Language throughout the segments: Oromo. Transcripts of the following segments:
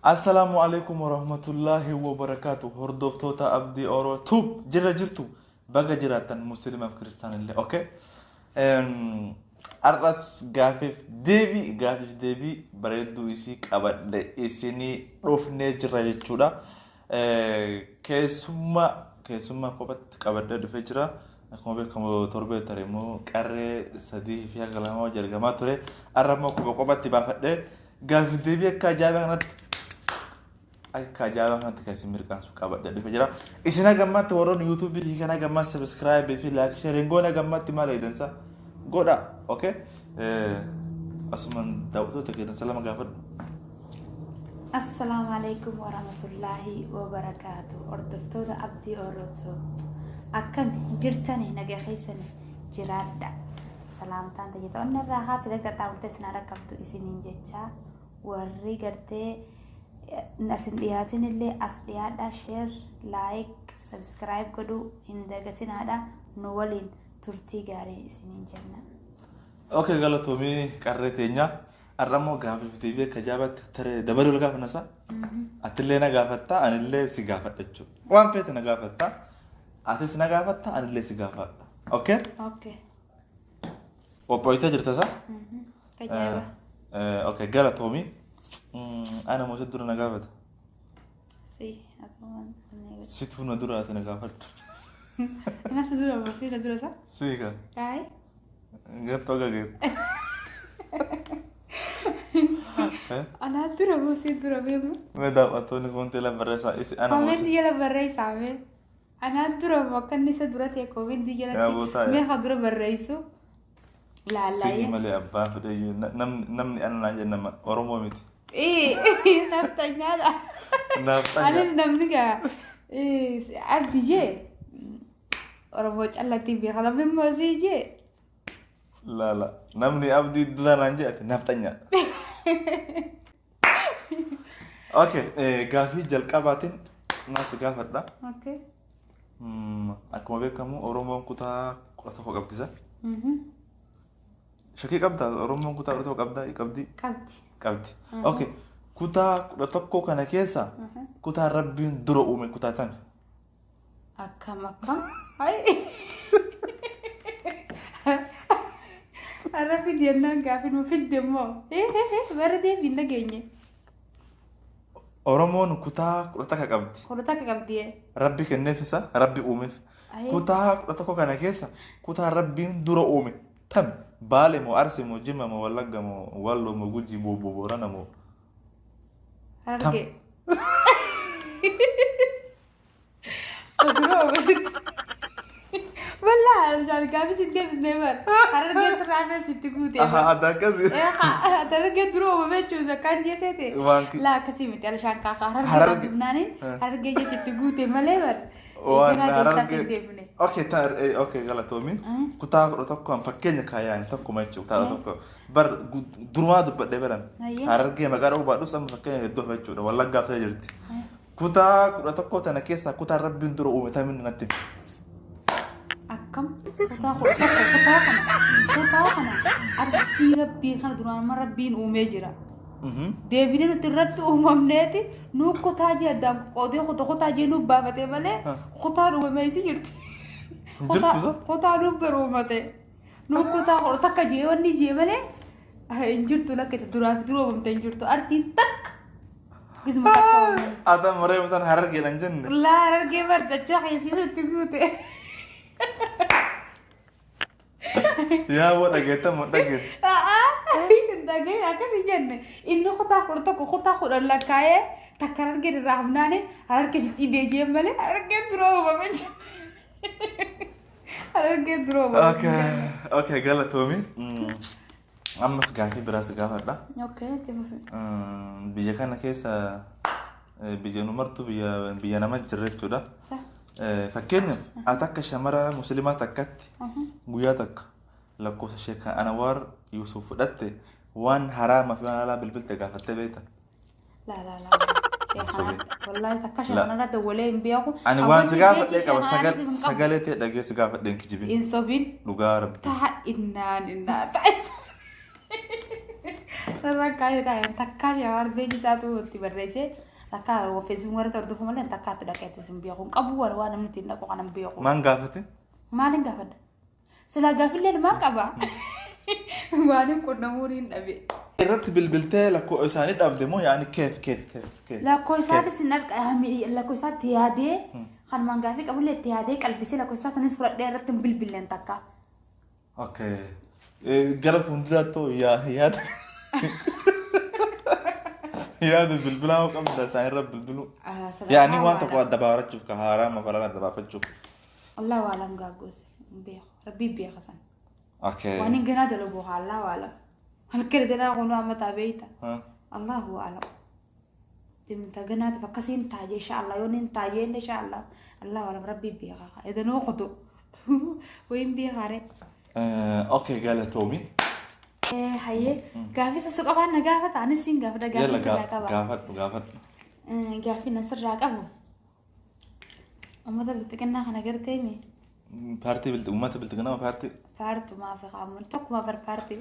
السلام عليكم ورحمة الله وبركاته. هردوفتوتا أبدي أورو توب جرا جرتو بقى جراتن مسلم في كريستان اللي أوكي. أرس غافف ديبي بريدو يسيك أبد إسيني روف نجرا جتشودا. كيسوما قبت أبد دفجرا. أكمل بكم تربية تريمو كاري سدي فيها كلامه جرجما تري أرمو قبت تبافت غافف ديبي كجابة كجابة أنت كاسمير كان سوق أبد دفجرا. إسنا جمعت ورون يوتيوب اللي كنا جمعت سبسكرايب في لايك شيرينغونا جمعت ما ليدنسا غودا أوكي. أسمن داوتو تكيدن سلام غافر. السلام عليكم ورحمة الله وبركاته. أردفتو ذا أبدي أوروتو أكم جرتني نجا خيسني جرادا سلام تانتا جتا أن الراحات لقى تعمل تسنا ركبتو إسنين جتا ورّي قرتي ناسن دياتين اللي أصليات دا شير لايك سبسكرايب كدو هندقتين هذا نولين ترتي غاري إسنين جنة. أوكي غلطومي كارتينيا أرمو غافي في تيفي كجابت ترى دبرو لغاف نسا أتلينا غافتا أنا اللي سيغافت أجو وان فيتنا غافتا أتسنا غافتا أنا اللي سيغافت أوكي وبويتا جرتا سا كجابة أوكي غلطومي أنا موجود دور نغافت سيتو ندور أتنا غافت أنا سدورة بسي ندورة سا سيكا كاي غيرتو غير أنا دورة بسي دورة بيبو مدام أتوني كنت لا بريسا أنا كومنت يلا بريس عامل أنا دورة مكان نسا دورة تي كومنت يلا مي خدورة بريسو لا سيني مالي أبا فدي نمني أنا ناجي نما أرومو ميتي إيه نفتني هذا أنا نمني كا إيه أبدي جي أروموش الله تبي خلاص بموزي جي لا نمني أبدي دولا نانجي نفتني اوكي غافي جلقاباتين ناس غافدا اوكي اكو بكمو اورومو كوتا قرتو قبديزا شكي قبدا اورومو كوتا قرتو قبدا قبدي اوكي كوتا قرتو كان كيسا كوتا ربين درو اومي كوتا تن اكم هاي عرفي ديالنا غافي مو في الدمو بردي بينا غيني أورمون كوتا قرتك قبدي ربي كنفسا ربي أومف كوتا قرتك كنا كيسا كوتا ربي دورو أومي تم بالي مو أرسي مو جيما مو ولقا مو والو مو جوجي مو بورانا مو هرجع والله عشان قابل سيدي بس نيمر هرجع سرعة ستقولي هذا كذي هرجع درو ما بتشوف إذا كان جسدي لا كسيمتي علشان كاكا هرجع بناني هرجع ستقولي ما ليبر اوكي غلطومي كوتا قرتك كان فكني كيان تكو ما تشوف تاع بر درما دب دبرن هرجع ما قالوا بعدو سام فكني دو فچو والله غافه جرتي كوتا قرتك كوتا نكيسا كوتا ربي درو ومتامن نتي أكم كوتا خنا أربي ربي خنا دران ما ربين ومجرا ديفينو ترت وممنتي نو كوتا جي أدم قودي كوتا جي نو بابتي ماله كوتا رو ما يصير جرتي كوتا رو برومته نو كوتا كجي وني جي ماله إنجرتو لك تدرا درو بمتنجرتو أرتين تك قسم تكون هذا مرة مثلا هرجع لنجن لا هرجع برجع حيصير تقولي يا ولا جيت ما تجيت انت جاي اكسي جنة انه خطا خد لك كاي تكرر كده رحمناني هرك ستي دي جي مالي هرك دروما من هرك دروما اوكي قال تومي اما سغافي براس غافدا اوكي تمام بيجا كان كيسا بيجا نمرتو بيا نما جريتو دا صح فكينا أتاك شمرة مسلمة تكت وياتك لكوس الشيخ أنوار يوسف دت وان حرام في أنا بالبلد تجافت بيتا لا والله تكشف أنا ده ولا بياكو أنا وان سجافت لك أو سجلت دقيقة سجافت لينك جبين إنسابين لغارب تا إنان تعس Rakkaa yoo ta'e takkaa shawar beeji isaatu itti barreesse takkaa feesbuuk warra tordofu malee takkaa itti dhaqeetti sin beeku qabu waan namni ittiin dhaqu kanan beeku. Maan gaafate? Maalin gaafadha? Silaa gaafillee maan qaba? Waan qunnamuun hin dhabe. Irratti bilbiltee lakkoo isaanii dhabde moo yaani keef. Lakkoo isaatti sin lakkoo isaatti yaadee kan maan gaafii qabullee itti yaadee qalbisee lakkoo isaa sanis fudhadhee irratti hin bilbilleen takka. Okay. Gara fuulduraatti yaada. Yaada bilbilaa qabda isaan irra bilbilu. Yaani waan tokko adda baafachuu ka haaraa mafaraan adda baafachuuf. Allah waalam gaaggoose beeku rabbii beeka san. Okay. Waan hin ganaa dalagu Allah waalam. Halkan danaa kunu amma taabeeyta. Allah waalam. Timta ganaa tabakkasiin taajee inshallah yoon hin taajee inshallah Allah waalam rabbii beeka. Idanoo qotu. Wayin beekare. Okay galatoomi. Haye gaafii sasuu qabaan na gaafata anis siin gaafata gaafii sirraa qaba. Gaafadhu. Gaafii na sirraa qabu. Ummata biltiqinnaa kana gartee mi? Uummata biltiqinnaa paartii? Paartumaa fi qaamuun tokkuma bar paartii.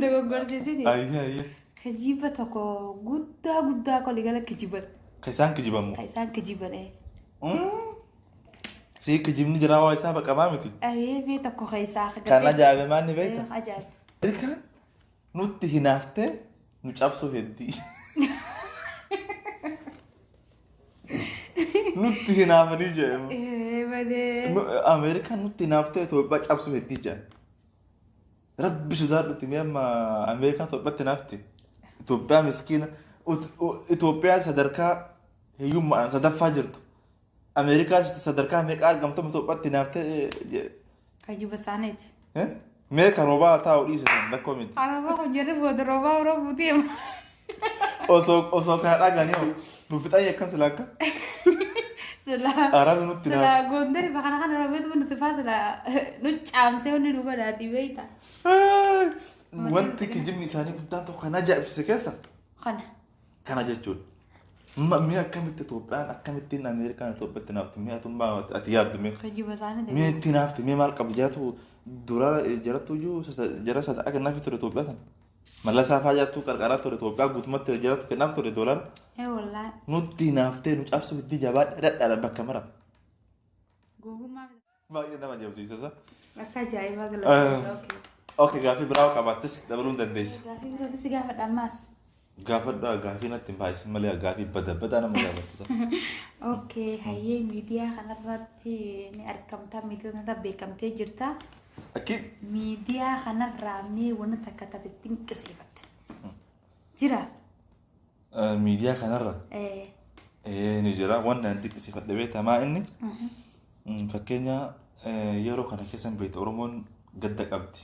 Dogoggorsiisiti. Ayye. Kijiba tokko guddaa kolii gala kijiban. Ka isaan kijibamu? Ka isaan kijiban. Si kijibni jira waa isaa baqamaa miti? Ayye bee tokko keessaa. Kan ajaa'ibe maanni beekta? Ajaa'ibe. Ergaan nutti hinaaftee nu cabsuu heddii. Nutti hinaafanii jedhamu. Ameerikaan nutti hinaaftee Itoophiyaa cabsuu heddii jedhan. Rabbi sodaadhutti mee amma Ameerikaan Itoophiyaatti hinaafti. Itoophiyaa miskiina. Itoophiyaa sadarkaa hiyyummaan sadaffaa jirtu. Ameerikaa sadarkaa meeqa argamtu Itoophiyaatti hinaaftee. Kajiba isaaniiti. Meeqa roobaa taa'u dhiisisan lakkoo miti. Arabaa kun jedhu booda roobaa biroo buutee. Osoo kana dhaganii nu fixanii akkam sila akka? Arabi nutti naafu. Sila gondari bakka kana robeetu nutti faa sila nu caamsee wanni nu godhaati beeyta. Wanti kijibni isaanii guddaan tokko kan ajaa'ibsiise keessa. Kana jechuudha. Mi'a akkamitti Itoophiyaan akkamittiin Ameerikaan Itoophiyaatti naafti mi'a tummaa ati yaaddu mi'a. Kajiba isaanii. Mi'a itti naafti mi'a maal qabu jiratu dura jiratu iyyuu jara sada akka naafi ture Itoophiyaa sana. Mallasaa faa jirtu qarqaraa ture Itoophiyaa guutumatti jiratu kennaaf ture doolaara. Wallaahi. Nutti naaftee nu cabsu itti jabaa dhadhaadha bakka mara. Gugummaa. Baay'ee nama jabsiisa. Akka ajaa'ibaa galata. Okay gaafii biraa qabaattis dabaluu hin dandeessi. Gaafii biraa si gaafadha ammaas. Gaafadhaa gaafii natti hin baay'isin malee gaafii badda nama gaafattisa. Okay hayyee miidiyaa kanarratti ni argamta miidiyaa kanarra beekamtee jirta. Akki. Miidiyaa kanarraa mee wanta takka taate dinqisiifatte. Jira. Miidiyaa kanarra. Ni jira wanta dinqisiifadhe beekamaa inni. Fakkeenya yeroo kana keessan beektu Oromoon gadda qabdi.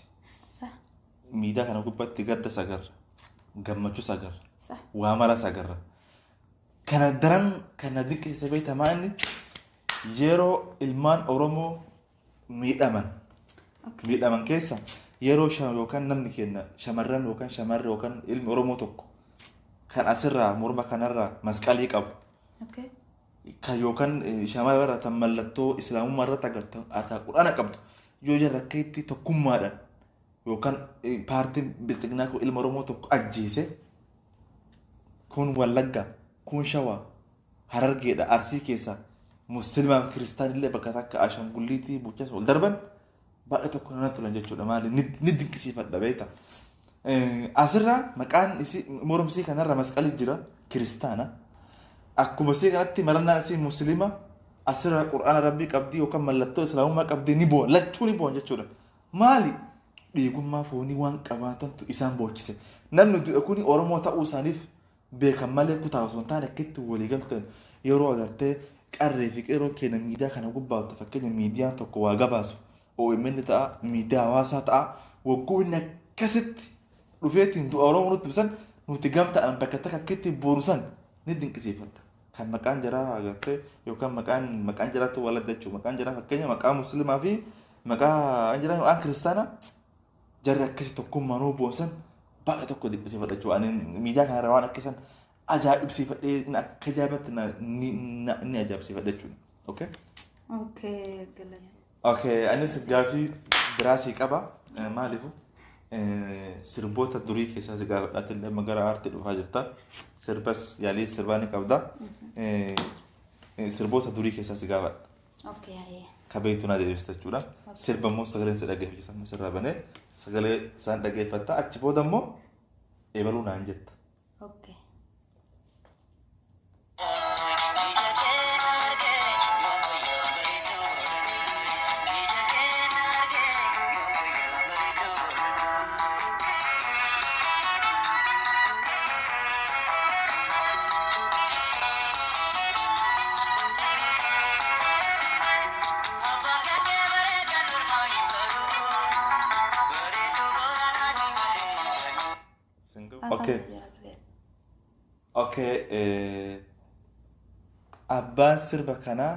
Miidiyaa kana gubbaatti gadda sagarra. Gammachuu sagarra. Waamala sagarra. Kana daran kana dinqisiisa beekamaa inni yeroo ilmaan Oromoo miidhaman. Miidhaman keessa yeroo yookaan namni kenna shamarran yookaan shamarri yookaan ilmi Oromoo tokko kan asirraa morma kanarraa masqalii qabu. Kan yookaan shamarra tan mallattoo islaamummaa irratti agartu harkaa quraana qabdu yoo jarra akka itti tokkummaadhaan yookaan paartiin bilchiginaa kun ilma Oromoo tokko ajjeese kun Wallaggaa kun Shawaa Harargeedha Arsii keessa musliimaa fi kiristaanillee bakka takka Ashangulliitii Buchaas wal darban baay'ee tokko nama tulan jechuudha maali ni dinqisiifadha beekta. Asirraa maqaan mormsii kanarra masqalii jira kiristaana. Akkuma isii kanatti marannaan isii musliima asirraa quraana rabbii qabdii yookaan mallattoo islaamummaa qabdii ni boon lachuu ni boon jechuudha. Maali? Dhiigummaa foonii waan qabaatantu isaan bochise. Namni du'e kuni Oromoo ta'uu isaaniif beekan malee kutaa osoo hin taane akkitti walii galtan yeroo agartee qarree fi qeeroo keenya miidiyaa kana gubbaatu fakkeenya miidiyaan tokko waa gabaasu. OMN ta'a miidiyaa hawaasaa ta'a wagguu inni akkasitti dhufeetiin du'a Oromoo nutti bisan nuti gamtaan bakka takka akkitti boorusan ni dinqisiifadha. Kan maqaan jaraa agartee yookaan maqaan jaraatu wal adda jechuudha. Maqaan jaraa fakkeenya maqaa musliimaa fi maqaa jaraa maqaan kiristaanaa jarri akkasii tokkummaa nuu boonsan baay'ee tokko dinqisiifadha jechuudha. Ani miidiyaa kanarra waan akkasiin ajaa'ibsiifadhee akka ajaa'ibatti ni ajaa'ibsiifadha jechuudha. Okay? Okay, galanya. Okay, anis gaafii biraasii qaba. Maaliifu? sirboota durii keessaa si gaafadhaatti illee magara aartii dhufaa jirta. Sirbas yaalii sirbaa ni qabda. Sirboota durii keessaa si gaafadha. Okay, yeah. Kabeetu na deebista jechuudha. Sirba immoo sagaleen isa dhaggeeffisa immoo sirraa banee sagalee isaan dhaggeeffatta achi booda immoo eebaluu naan jetta. Okay. Okay. Okay. Abbaan sirba kanaa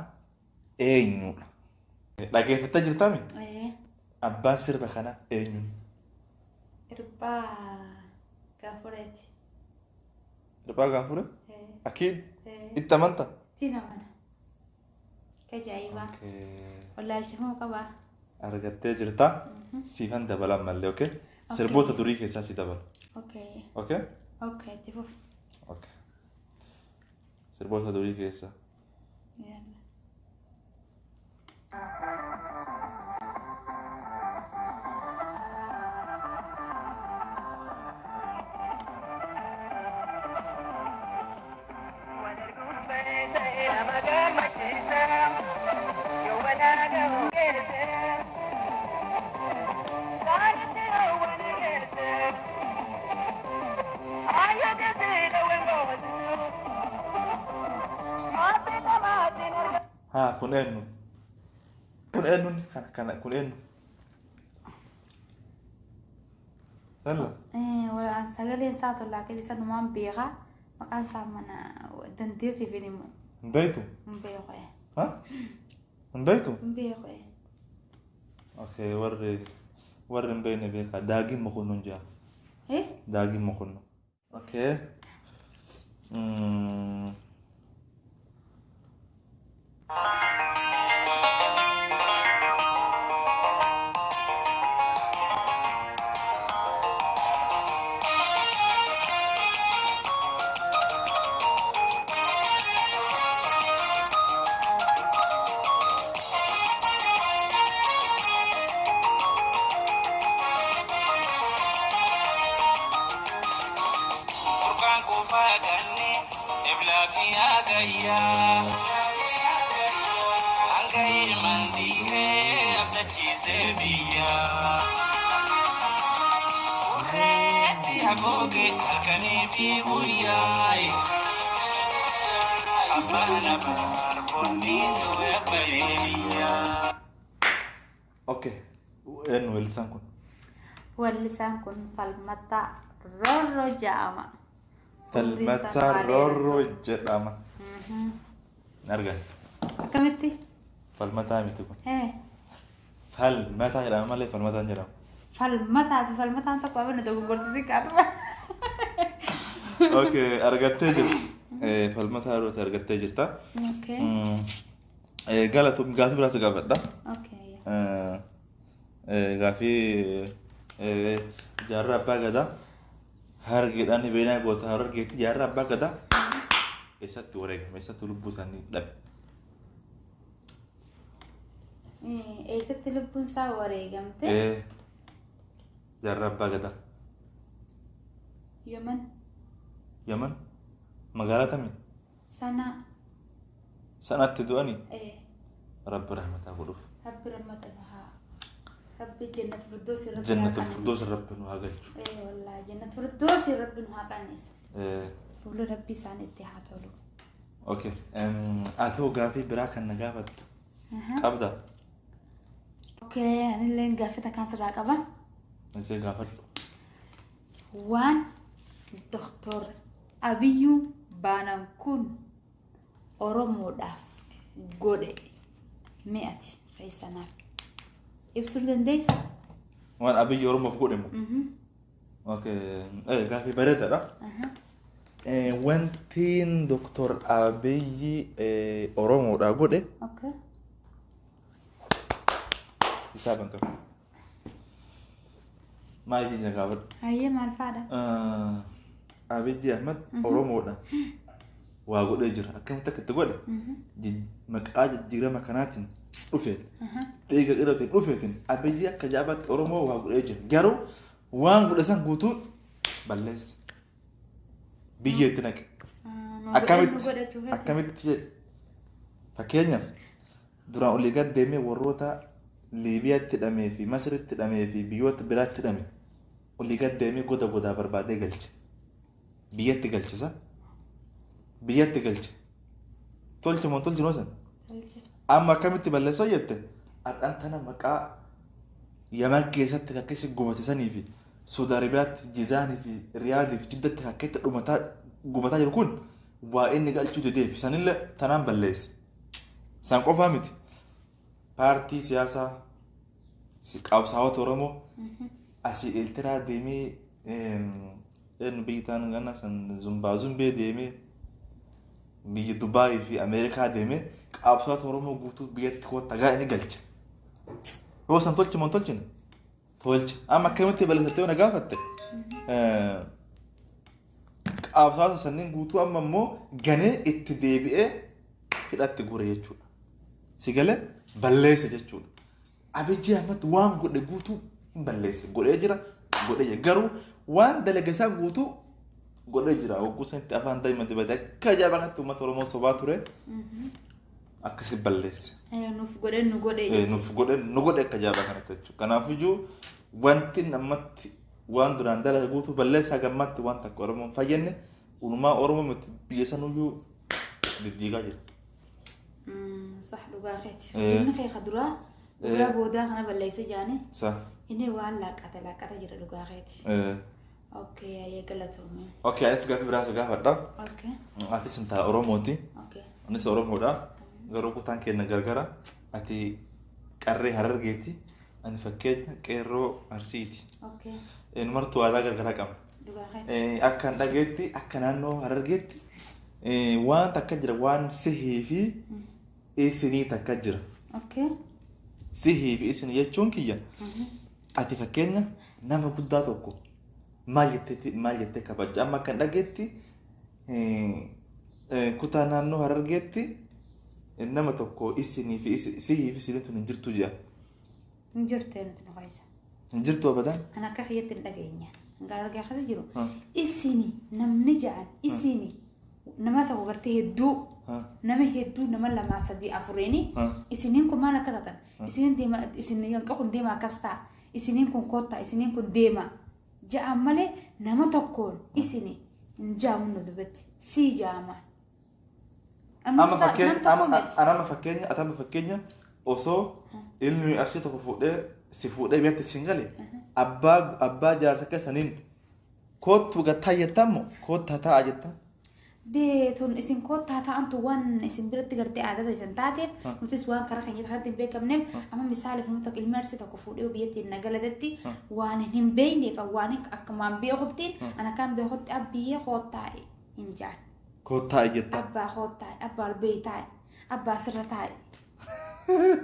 eenyudha? Dhaggeeffattaa jirtami? Abbaan sirba kanaa eenyudha? Irbaa Gaafureeti. Irbaa Gaanfure? Akiid? Itti amanta? Tina mana. Kajaa'ibaa. Wallaalchifamuu qabaa. Argattee jirta? Siifan dabalan mallee, okay? Sirboota durii keessaa si dabala. Okay. Okay? Okay, itti fufi. Okay. Sirboota durii keessaa. Yalla. Kun eenyu? Kun eenyu? Kun eenyu? Yalla. Sagalee isaa tollaa keessa isa numaan beekaa maqaan isaa mana dandeessi finimu. Hin beektu? Hin beeku. Ha? Hin beektu? Hin beeku. Okay, warri hin beekne beekaa. Daagin Mokonnon jedhama. Daagin Mokonnon. Okay. Okay. Eenyu weellisaan kun? Weellisaan kun Falmataa Roorroo jedhama. Falmataa Roorroo jedhama. Argan. Akkamitti? Falmataa miti kun. Falmataa jedhama malee Falmataan jedhama. Falmataa fi Falmataan tokko abin tokko gorsisi qaatuma. Okay, argattee jirta. Falmataa Roorroo argattee jirta. Okay. Galatoom gaafii biraas gaafadha. Okay. Gaafii jaarraa abbaa gadaa hargeedhaan beenaa goota hargeetti jaarraa abbaa gadaa eessatti wareegame eessatti lubbuu isaanii dhabe. Eessatti lubbuun isaa wareegamte? Jaarraa abbaa gadaa. Yaman. Yaman? Magaalaa kamii? Sanaa. Sanaatti du'anii? Rabbi rahmataa godhuuf. Rabbi rahmataa haa. Rabbi jannat firdoosi rabbi. Jannat firdoosi rabbi nu haa galchu. Wallahi jannat firdoosi rabbi nu haa qannisu. Fuula rabbi isaaniitti haa tolu. Okay. Ati hoo gaafii biraa kan na gaafattu qabda? Okay, anillee gaafii takkaan sirraa qaba. Isee gaafadhu. Waan Doktor Abiyyuu Baanan kun Oromoodhaaf godhe mi'ati fayyisanaaf ibsuu dandeessa? Waan Abiyyi Oromoof godhe moo? Okay. Gaafii bareedaadha. Wantiin Doktor Abiyyi Oromoodhaaf godhe Okay. hisaaban qabu. maal jechuun gaafadhu. Hayyee maal faadha? Abiyyi Ahmad Oromoodha. Waa godhee jira. Akkamitti akka itti godhe? Maqaa jijjiirama kanaatiin dhufeen. Dhiiga qirootiin dhufeetiin Abiyyi akka jaabaatti Oromoo waa godhee jira. Garuu waan godhe san guutuun balleessa. Biyyeetti naqe. Akkamitti jedhe? Fakkeenyaaf duraan olii gad deemee warroota Liibiyaatti hidhamee fi Masiritti hidhamee fi biyyoota biraatti hidhame olii gad deemee godaa barbaadee galche. Biyyatti galchisa. Biyyatti galche. Tolche moo tolche noosan? Amma akkamitti balleessoo jette? Adhaan tana maqaa Yaman keessatti akkasi gubatisanii fi Saudi Arabiyaatti Jizaanii fi Riyaadii fi Jiddatti akkatti gubataa jiru kun waa inni galchuu dideef sanillee tanaan balleesse. San qofaa miti. Paartii siyaasaa qabsaa'ota Oromoo asii Eertiraa deemee biyyi taan ganna san Zumbee deemee biyyi Dubaayii fi Ameerikaa deemee qabsaa'ota Oromoo guutuu biyyatti kootta gaa inni galche. Yoo san tolche moo tolchine? Tolche. Amma akkamitti balleessattee yoo na gaafatte qabsaa'ota sanniin guutuu amma immoo ganee itti deebi'ee hidhatti gure jechuudha. Sigalee balleessa jechuudha. Abiyyi Ahmad waan godhe guutuu hin balleesse. Godhee jira. Garuu waan dalage isaa guutuu godhee jira. Hogguu sanitti afaan daa'ima dibate akka ajaa'ibaa kanatti uummata Oromoo sobaa ture. Akkasi balleesse. Nuuf godhe nu godhe akka ajaa'ibaa kanatti jechuudha. Kanaafuu wanti namatti waan duraan dalage guutuu balleessaa gammatti waan takka Oromoon fayyenne uumaa Oromoo miti biyya sanuyyuu diddiigaa jira. صح دقاقتي إنك يا خضراء ولا بودا أنا بليس جاني صح إني ولا قتل جرا دقاقتي أوكي يا قلتهم أوكي أنا تقف براسك هذا أوكي أنت سنتا أوروموتي أوكي أنا سأورومو دا غروكو تانكي نجرجرا أتي كاري هررجيتي أنا فكيت كيرو أرسيتي أوكي إن مرتو هذا جرجرا كم دقاقتي أكن دقيتي أكن أنو هررجيتي waan takka jira waan sihii fi isinii takka jira. Sihii fi isinii jechuun kiyya. Ati fakkeenya nama guddaa tokko maal jettee kabajja amma kan dhageetti kutaa naannoo Harargeetti nama tokko isinii fi sihii fi isinii tun hin jirtu jira. Hin jirtee nuti nu fayyisa. Hin jirtu abadan. Ana akka kiyyatti hin dhageenya. Garargee akkas jiru. Isinii namni ja'an isinii. Nama ta'u gartee hedduu nama lamaa sadii afureeni isiniin kun maal akka taatan isiniin yanqa kun deema akkas ta'a isiniin kun kottaa isiniin kun deema ja'an malee nama tokkoon isinii hin jaamu nu dubbatti sii jaama. Amma fakkeenya osoo ilmi asii tokko fuudhee biyyatti siin gale abbaa jaarsa keessaniin kottu gattaa jettammoo kottaa ta'a jettan. Deetun isin kottaa ta'antu waan isin biratti gartee aadata isin taateef nutis waan karaa keenya ta'atti hin beekamneef amma misaaliif nuti akka ilmi arsi tokko fuudhee biyyatti hin nagalatetti waan hin beekneef waan akkumaan beekuttiin ana kan beekutti abbiyyee kottaa'e hin jaan. Kottaa'e jetta. Abbaa kottaa'e abbaa albee taa'e abbaa sirra taa'e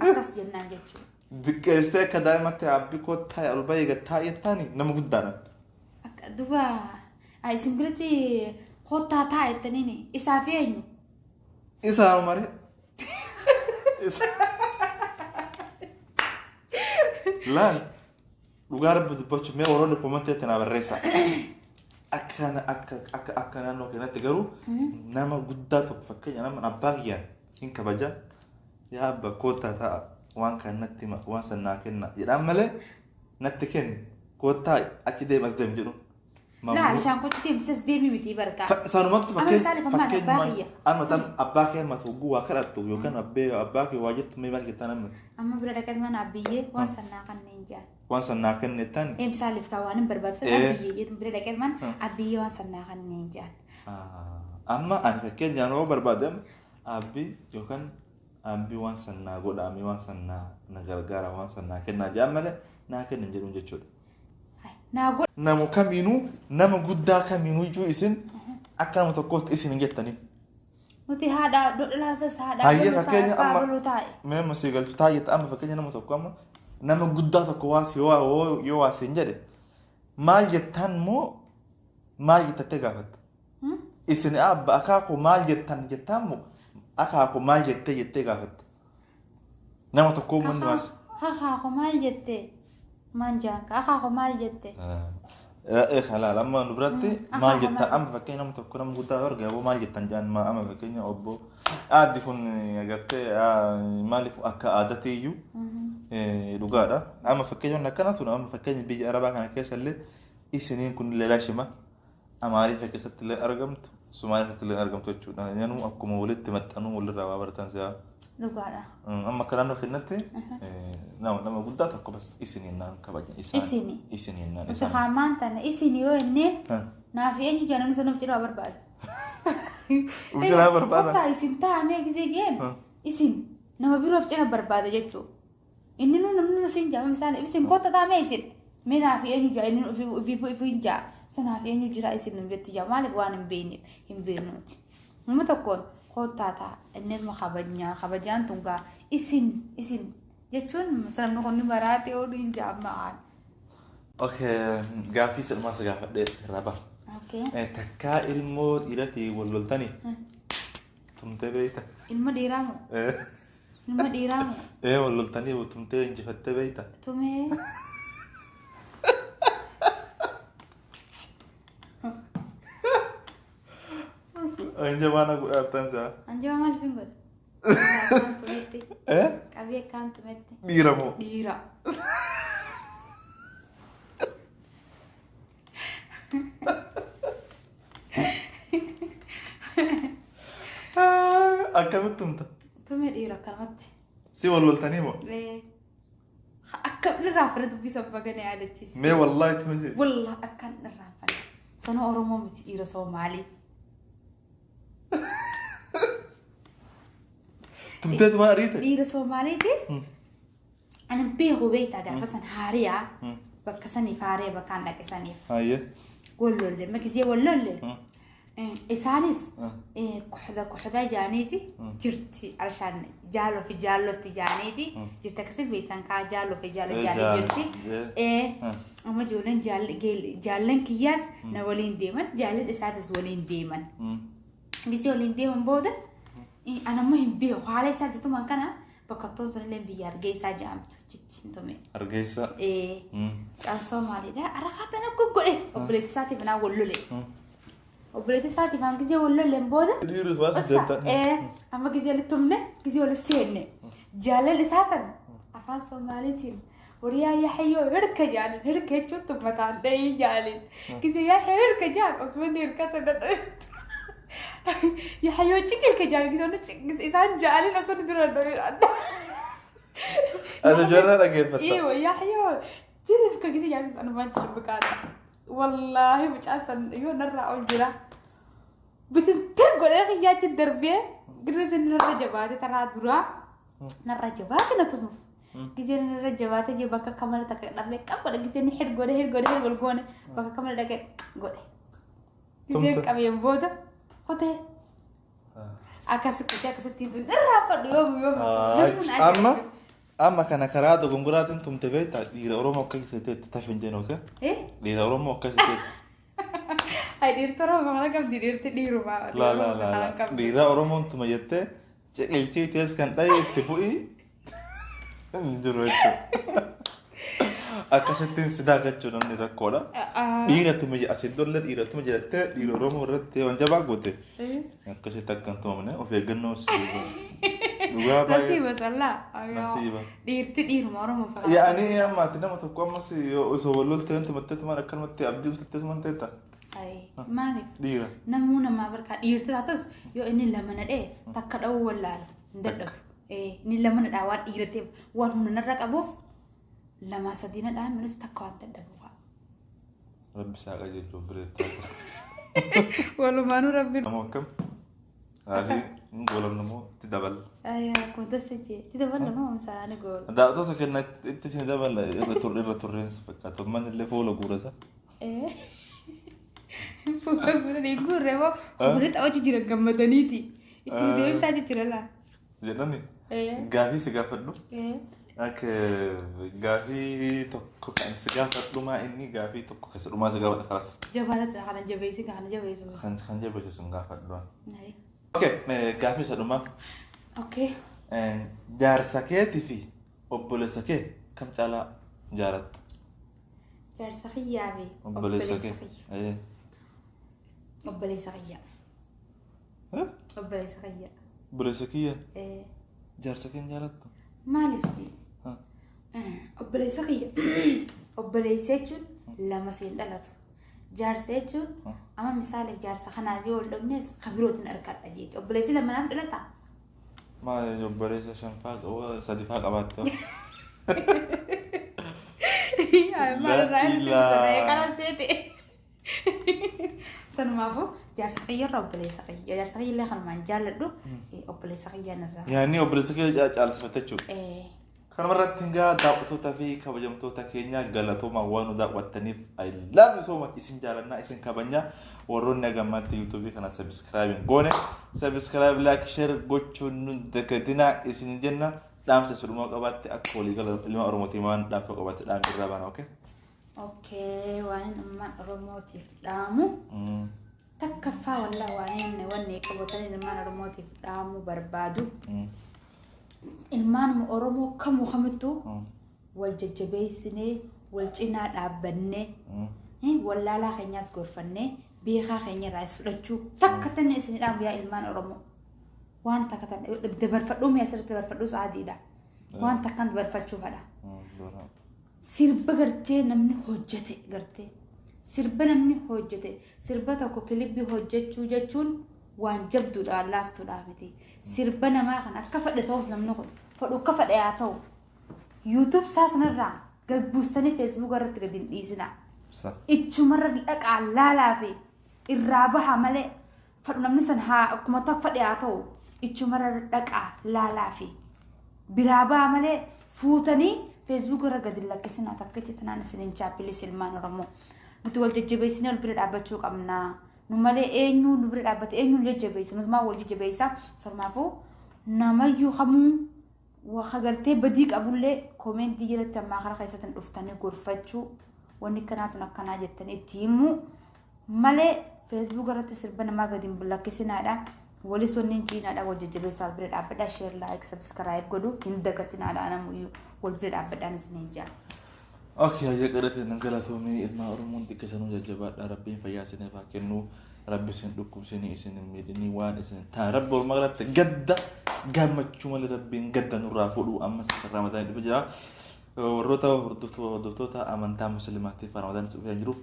akkas jennaan jechuudha. Diqqeessitee akka daa'imatti abbi kottaa'e albee gattaa'e jettaani nama guddaadha. Akka duba isin biratti kottaa taa'e jettaniini isaaf eenyu? Isaa maree. Laal dhugaa rabbi dubbachuuf mee warroonni komantii itti na barreessa. Akka naannoo keenyatti garuu nama guddaa tokko fakkeenya nama abbaa kiyyaan hin kabaja yaa abba kottaa ta'a waan kan natti waan san naa kenna jedhaan malee natti kenni kottaa achi deemas deem jedhu. لا عشان كنت تمسس ديمي بتي بركة. سانومات فكين أما تام أباكي ما توجوا كرتو يوكان أباكي واجد ميمال كتانا. أما برا كده ما نبيه وانسنا كان نينجا. وانسنا كان نتاني. إيه مسالف كوانم برباد سنبيه يد برا كده ما أبيه وانسنا كان نينجا. أما أنا فكين جانو بربادم أبي يوكان أبي وانسنا قد أبي وانسنا نجارجارا وانسنا كنا جامله ناكن نجرون جتشود. Namu kamiinuu nama guddaa kamiinuu iyyuu isin akka nama tokkootti isin hin jettanii. Nuti haadha dhodhalaafis haadha hayyee fakkeenya amma meema si galchu taa'ee amma fakkeenya nama tokko amma nama guddaa tokko waasi yoo waasi hin jedhe maal jettan moo maal jettee gaafatta isin abba akaakuu maal jettan moo akaakuu maal jettee gaafatta nama tokko uummanni waas akaakuu maal jettee manjaanka akaakuu maal jettee خلال أما نبرتي ما جت أما فكينا متكون مقطع أرجع وما جت جان ما أما فكينا أبو عاد يكون جت مالف أكادتي يو لقارة أما فكينا نكنا ثم أما فكينا بيجي أربعة كان كيس اللي إسنين كن للاش ما أما عارف كيس اللي أرجمت سماية اللي أرجمت وشو يعني أكو مولد تمتنو ولا روا برتنسيا لقارة أما كلامنا في النت نعم لما قلت أتوقع بس إسنين نان كباجي إسنين نان بس خامان تنا إسنين يو إني نافين جانا مثلا بتجرا برباد بتجرا برباد كتا إسن تا عمي كذي جين إسن نما بيروح بتجرا برباد جتو إني نو سين جا مثلا إسن كتا تا عمي إسن من نافين جا إني في جا سنافين جرا إسن نبتجا مالك وان بيني هم بينوت ما تكون كتا تا الناس ما خبجان تونغا إسن جتون مثلا نكون نبراتي أو نجا معان اوكي قافي سلمى سقاف رابع اوكي تكا المود إلتي ولولتني تمتى بيتا المديرامو المديرامو ولولتني وتمتى انجفت بيتا تمي انجوانا تنسى انجوانا الفينجر كابي كان تمتي ديرامو ديرا أكمل تمتا تمي ديرا كلمت سي والولتني مو ليه أكمل الرافرة تبي سبقني على تشيس مي والله تمجي والله أكمل الرافرة سنة أورمو متي ديرا سومالي تمتى ما أريد ديرا سومالي تي أنا بيهو بيتا قافسن هاريا بكسني فاري بكان لك سنيف هاي ولولي ما كزي ولولي إسانيس كحدا جانيتي جرتي علشان جالو في جانيتي جرت كسب بيتان كا جالو في جالو جرتي أما جولن جالن كياس نولين ديمن جالن إسادس ولين ديمن بيسي ولين ديمن بودا أنا مهم بيه وعلى إسادس تومان كنا بكتوز لين بيار جيسا جامتو جتين تومي أرجيسا الصومالي ده أرخاتنا كوكولي وبليت ساتي بنا ولولي وبليت ساتي فان كذي ولولي مبودا ديروس واحد زبطة أما كذي اللي تمنى كذي ولا سينة جال الأساسا أفان صومالي تيم وريا يا حيو هرك جال هرك شو تبغى ده جالين كذي يا حيو هرك جال أسمعني هرك سنة يا حيو تشكل كجال كذي أنا إنسان جالين أسمعني درا هذا جرنا كيف فتح ايوه يا حيو جرف كذي يعني انا ما اعرف بكره والله مش اصلا يو نرى او جرا بتنترقوا يا اخي يا الدربيه قلنا زين نرى جبات ترى درا نرى جبات نتوم كذي نرى جبات جبك كمل تك لما كم كذي نحد غوده والغونه بك كمل دك غوده كذي كم يبوده هوته أكاسكتي نرى فديوم يوم أما كان كرادو غنغرات أنتم تبيت إذا أرومو كيسة تتفين جنوكا إيه إذا أرومو كيسة هاي دير ترى ما كم دير تديرو ما لا دير أرومو أنتم جتة إلتي تيس كان تاي تبوي جروتشو أكاسكتين سداك جنون نركولا دير تمجي أسيدولر دير تمجي جتة دير أرومو رت وانجبا قوتة أكاسكتك كان تومنه وفي جنوس نصيبة صلا نصيبة دير مرة مفرح يعني يا ما تنام تقوم مسي يسولول تنت متت ما نكر متت أبدي وتت ما تتا أي ماني ديرا نمونا ما بركة دير تاتس يو إني لما ندى تكاد أول لا ندى إيه إني لما ندى وان دير تيم وان من نرك أبوف لما سدينا الآن من استقام تدى بوا رب ساقا جدو بريد والله ما نربي نمو كم هذه نقول نمو تدبل أيوة كنت سجى تدبل نمو مسا نقول دا توصل كنا أنت شنو دبل الرتورينس فكرة من اللي فوق لجورسا إيه فوق لجورة يقول ربا كبرت أوجي جرا جمدانيتي itu dia bisa aja cerita jadi nih iya gavi segafadlu Akka gaafii tokko kan si gaafadhu maa inni gaafii tokko keessa dhumaa si gaafadha karas. Jabaalata kana jabeessi kana jabeessu. Kan jabeessu sun gaafadhu. Okay, gaafii isa dhumaa. Okay. Jaarsa keetii fi obboleessa kee kam caalaa jaalatta? Jaarsa kiyyaa fi obboleessa kee. Obboleessa kiyyaa. Obboleessa kiyyaa. Obboleessa kiyyaa? Jaarsa keen jaalattu? Maaliif ji? Obboleessa kiyya. Obboleessa jechuun lama siin dhalatu. Jaarsa jechuun amma misaala jaarsa kanaa yoo wal dhabnes kan birootiin harkadha jechuudha. Obboleessi lama naaf dhalata? Maal obboleessa shanfaa sadi faa qabaatte? Sanumaafuu jaarsa kiyyarra obboleessa kiyya. Jaarsa kiyyallee kanumaan jaalladhu obboleessa kiyyaan irraa. Yaani obboleessa kiyya caalsifatte jechuudha. Kanarratti hingaa daawwattoota fi kabajamtoota keenya galatooma waan nu daawwattaniif I love you so much isin jaalannaa isin kabanya warroonni gammaatti YouTube kana subscribe goone subscribe like share gochuun nu dagadina isin jenna dhaamsa suduma qabatte akka walii gala ilma Oromootii waan dhaamsa qabatte dhaamsa irraa bana okay. Okay, waan ilma Oromootiif dhaamu. Takkaffaa walaa waan wanni qabatanii ilma Oromootiif dhaamu barbaadu. Ilmaan Oromoo kamuu kamittu wal jajjabeessinee wal cinaa dhaabbannee wallaalaa keenyaas gorfannee beekaa keenya irraa fudhachuu takka tanne isin dhaamu yaa ilmaan Oromoo waan takka tanne dabarfadhuu mi'a sirriitti dabarfadhuu sa'aadiidha waan takkaan dabarfachuu fadha sirba gartee namni hojjete gartee sirba namni hojjete sirba tokko kilibbii hojjechuu jechuun waan jabduudha laaftuudha miti sirba namaa kan akka fadhe ta'us namni kun fadhu akka fadhe yaa ta'u YouTube saasnarraa gagbuustanii Facebook irratti gadi hin dhiisina ichumarra dhaqaa laalaa fi irraa baha malee fadhu namni san haa akkuma takka fadhe yaa ta'u ichumarra dhaqaa laalaa fi biraa baha malee fuutanii Facebook irra gadi lakkisina takka itti tanaan isiniin chaappilis ilmaan Oromoo nuti wal jajjabeessinee wal bira dhaabbachuu qabnaa. Numalee eenyu nu bira dhaabbate eenyu jajjabeessa nuti maa wal jajjabeessa sarmaafuu namayyuu kamuu waa gartee badii qabullee koomentii jalatti ammaa kana keessatti dhuftanii gorfachuu wanni kanaatu akkanaa jettanii itti himuu malee Facebook irratti sirba namaa gadi hin lakkisinaadha walis wanni ciinaadha wal jajjabeessaa wal bira dhaabbadha share like subscribe godhu hin dagatinaadha namuyyuu wal bira dhaabbadhaan isiniin jaa. Okay, aja kadate nanggalatoomii ilma Oromoon xiqqeessanuu jajjabaadha rabbiin fayyaa isiniif haa kennu rabbi isin dhukkubsinii isin hin miidhinii waan isin taa rabbi walumaa galatti gadda gammachuu malee rabbiin gadda nurraa fuudhu ammas Ramadaan dhufu jira warroota hordoftoota amantaa musliimaatiif Ramadaan dhufee jiru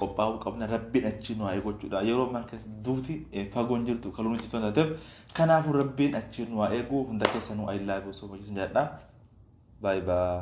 qophaa'uu qabna rabbiin achi nu haa eeggachuudha yeroo ammaa keessa duuti fagoon jirtu kaluun jirtu taateef kanaafuu rabbiin achi nu haa eegu hunda keessanuu I love you so much isin jedha. Bye bye.